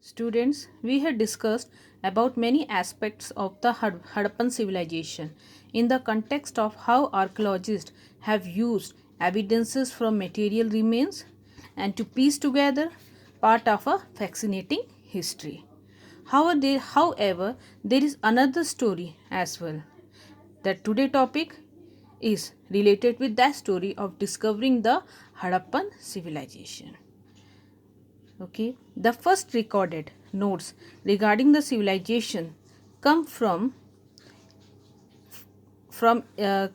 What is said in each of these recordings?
Students, we have discussed about many aspects of the Harappan civilization in the context of how archaeologists have used evidences from material remains and to piece together part of a fascinating history. However, there is another story as well. The today topic is related with that story of discovering the Harappan civilization. Okay, the first recorded notes regarding the civilization come from the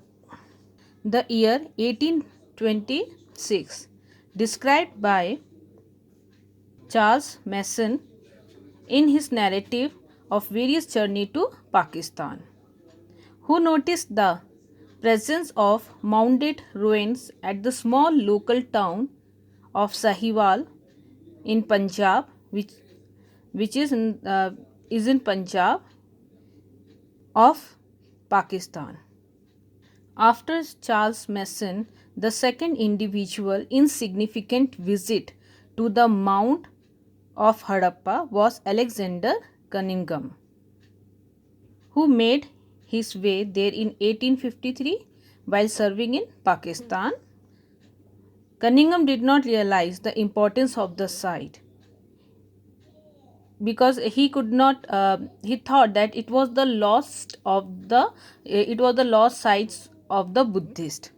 year 1826, described by Charles Mason in his narrative of various journey to Pakistan, who noticed the presence of mounded ruins at the small local town of Sahiwal in Punjab, which is in Punjab of Pakistan. After Charles Mason, the second individual insignificant visit to the Mount of Harappa was Alexander Cunningham, who made his way there in 1853 while serving in Pakistan. Cunningham did not realize the importance of the site because he could not he thought that it was the lost sites of the Buddhist.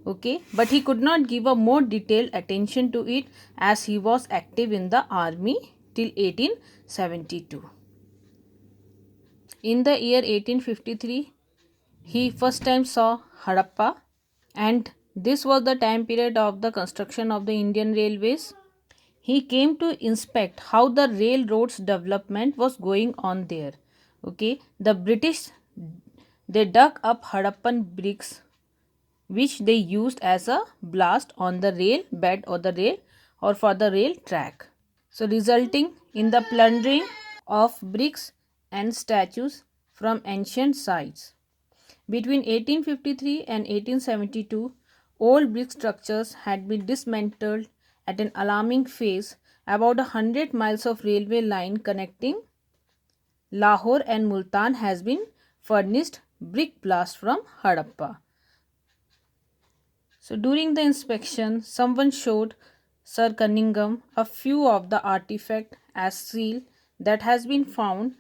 Okay, but he could not give a more detailed attention to it as he was active in the army till 1872. In the year 1853 he first time saw Harappa, and this was the time period of the construction of the Indian railways. He came to inspect how the railroads development was going on there. Okay, the British, they dug up Harappan bricks which they used as a blast on the rail bed or the rail or for the rail track, so resulting in the plundering of bricks and statues from ancient sites. Between 1853 and 1872, old brick structures had been dismantled at an alarming pace. About 100 miles of railway line connecting Lahore and Multan has been furnished brick blast from Harappa. So during the inspection, someone showed Sir Cunningham a few of the artifacts as seal that had been found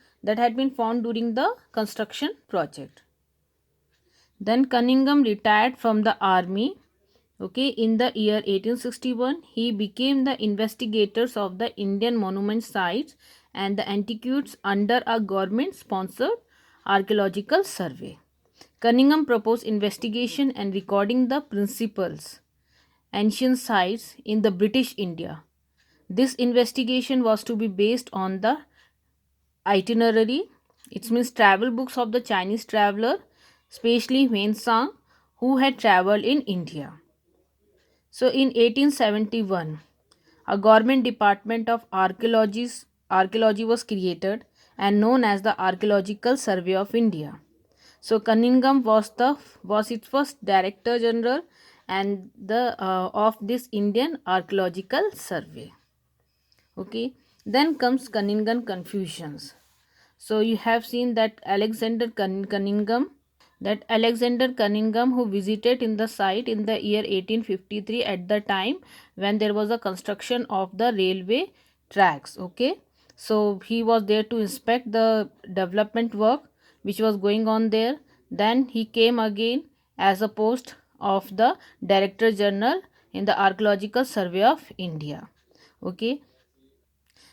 during the construction project. Then Cunningham retired from the army. Okay, in the year 1861, he became the investigators of the Indian monument sites and the antiquities under a government-sponsored archaeological survey. Cunningham proposed investigation and recording the principles ancient sites in the British India. This investigation was to be based on the itinerary, it means travel books of the Chinese traveler, especially Huan Sang, who had traveled in India. So in 1871, a government department of archaeology was created and known as the Archaeological Survey of India. So Cunningham was its first director general and the of this Indian Archaeological Survey. Okay, then comes Cunningham confusions. So you have seen that Alexander Cunningham, who visited in the site in the year 1853 at the time when there was a construction of the railway tracks. Okay, so he was there to inspect the development work which was going on there. Then he came again as a post of the Director General in the Archaeological Survey of India. Okay,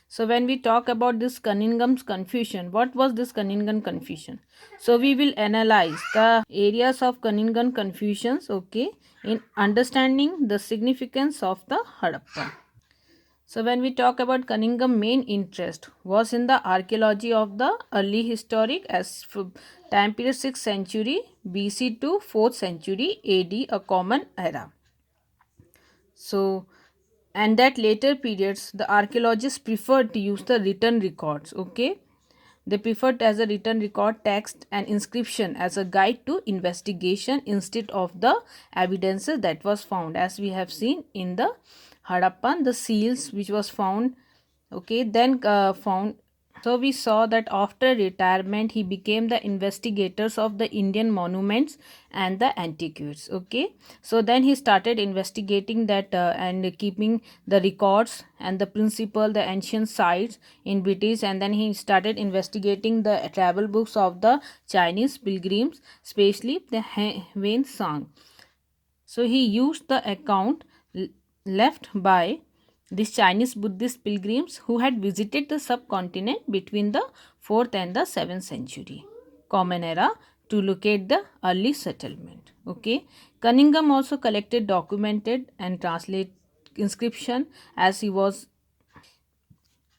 so when we talk about this Cunningham's confusion, what was this Cunningham confusion? So we will analyze the areas of Cunningham confusions, okay, in understanding the significance of the Harappa. So when we talk about Cunningham, main interest was in the archaeology of the early historic as time period 6th century BC to 4th century AD, a common era. So and that later periods the archaeologists preferred to use the written records. Okay, they preferred as a written record text and inscription as a guide to investigation instead of the evidences that was found, as we have seen in the Harappan, the seals which was found Okay, then found. So we saw that after retirement he became the investigators of the Indian monuments and the antiquities. Okay, so then he started investigating that and keeping the records and the principal the ancient sites in British, and then he started investigating the travel books of the Chinese pilgrims, especially the Wen Sang. So he used the account left by these Chinese Buddhist pilgrims who had visited the subcontinent between the 4th and the 7th century Common Era to locate the early settlement. Okay. Cunningham also collected, documented and translate inscription as he was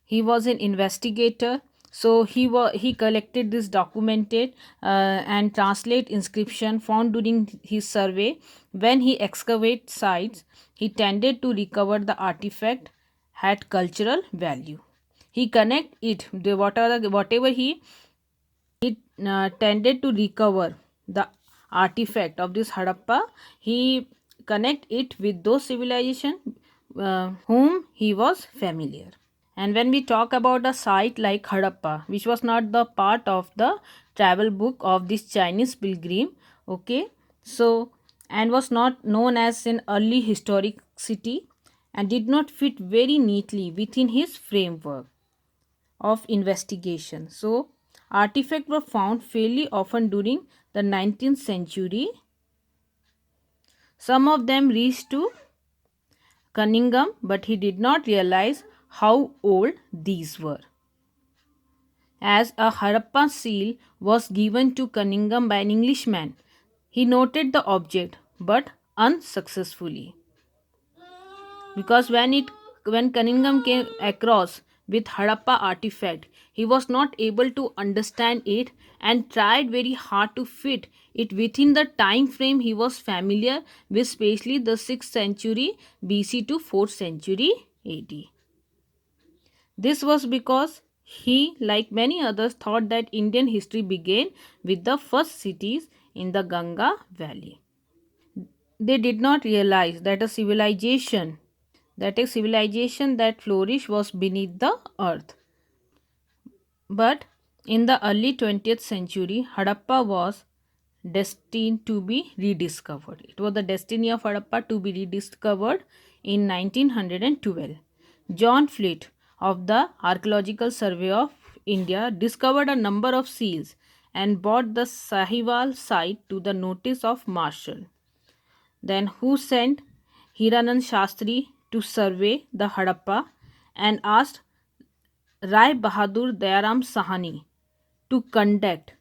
an investigator, so he collected this documented and translate inscription found during his survey. When he excavate sites, he tended to recover the artifact had cultural value. He connect it the whatever he tended to recover the artifact of this Harappa. He connect it with those civilization whom he was familiar. And when we talk about a site like Harappa, which was not the part of the travel book of this Chinese pilgrim, okay, so and was not known as an early historic city and did not fit very neatly within his framework of investigation. So, artifacts were found fairly often during the 19th century. Some of them reached to Cunningham, but he did not realize how old these were, as a Harappa seal was given to Cunningham by an Englishman. He noted the object but unsuccessfully, because when Cunningham came across with Harappa artifact, he was not able to understand it and tried very hard to fit it within the time frame he was familiar with, especially the 6th century BC to 4th century AD. This was because he, like many others, thought that Indian history began with the first cities in the Ganga Valley. They did not realize that a civilization that flourished was beneath the earth. But in the early 20th century, Harappa was destined to be rediscovered. It was the destiny of Harappa to be rediscovered in 1912. John Fleet of the Archaeological Survey of India discovered a number of seals and brought the Sahiwal site to the notice of Marshall, then who sent Hiranand Shastri to survey the Harappa and asked Rai Bahadur Dayaram Sahani to conduct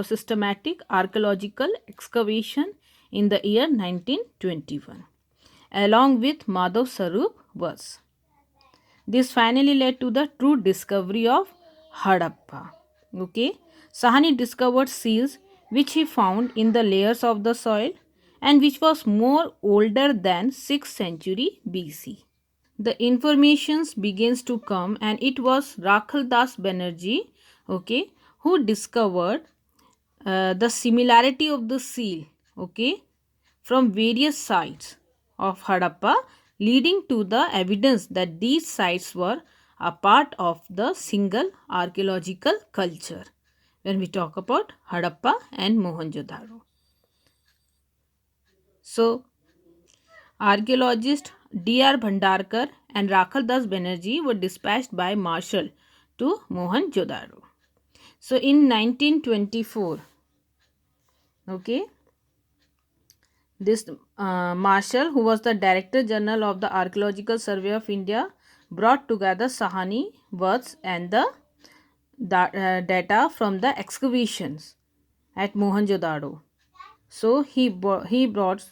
systematic archaeological excavation in the year 1921 along with Madhav Sarup was. This finally led to the true discovery of Harappa. Okay, Sahani discovered seals which he found in the layers of the soil and which was more older than 6th century BC. The informations begins to come, and it was Rakhal Das Banerjee, okay, who discovered the similarity of the seal, okay, from various sites of Harappa, leading to the evidence that these sites were a part of the single archaeological culture when we talk about Harappa and Mohenjo-daro. So, archaeologist D.R. Bhandarkar and Rakhal Das Banerjee were dispatched by Marshall to Mohenjo-daro. So, in 1924, okay, this Marshall, who was the Director General of the Archaeological Survey of India, brought together Sahani words and the data from the excavations at Mohenjo-daro. So he brought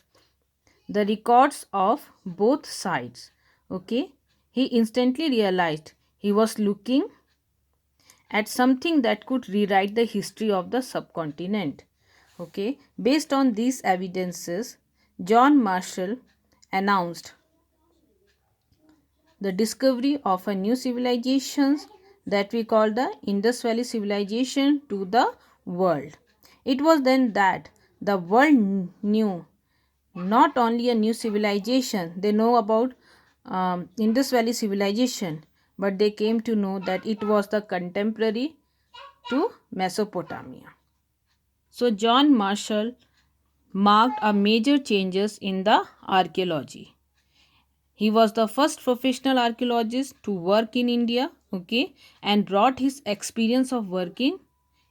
the records of both sides. Okay, he instantly realized he was looking at something that could rewrite the history of the subcontinent. Okay, based on these evidences, John Marshall announced the discovery of a new civilization that we call the Indus Valley civilization to the world. It was then that the world knew not only a new civilization, they know about Indus Valley civilization, but they came to know that it was the contemporary to Mesopotamia. So John Marshall marked a major changes in the archaeology. He was the first professional archaeologist to work in India, okay, and brought his experience of working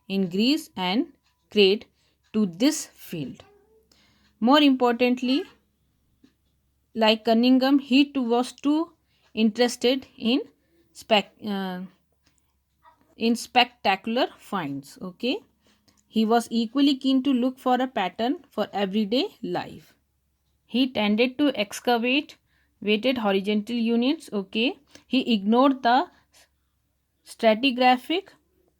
in Greece and Crete to this field. More importantly, like Cunningham, he too was too interested spec, uh, in spectacular finds. Okay, he was equally keen to look for a pattern for everyday life. He tended to excavate weighted horizontal units. Okay, he ignored the stratigraphic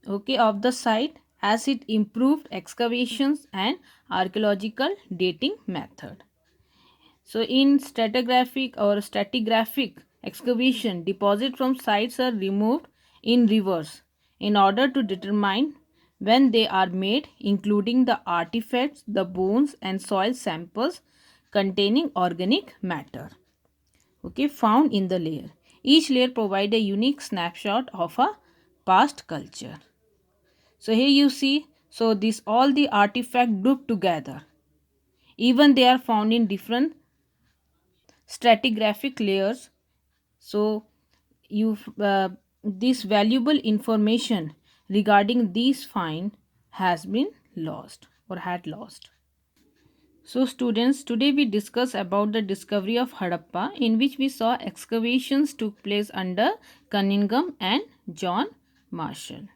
of the site as it improved excavations and archaeological dating method. So in stratigraphic excavation, deposits from sites are removed in reverse in order to determine when they are made, including the artifacts, the bones and soil samples containing organic matter, okay, found in the layer. Each layer provide a unique snapshot of a past culture. So here you see, so this all the artifact grouped together, even they are found in different stratigraphic layers. So you this valuable information regarding these find has been lost or had lost. So students, today we discuss about the discovery of Harappa, in which we saw excavations took place under Cunningham and John Marshall.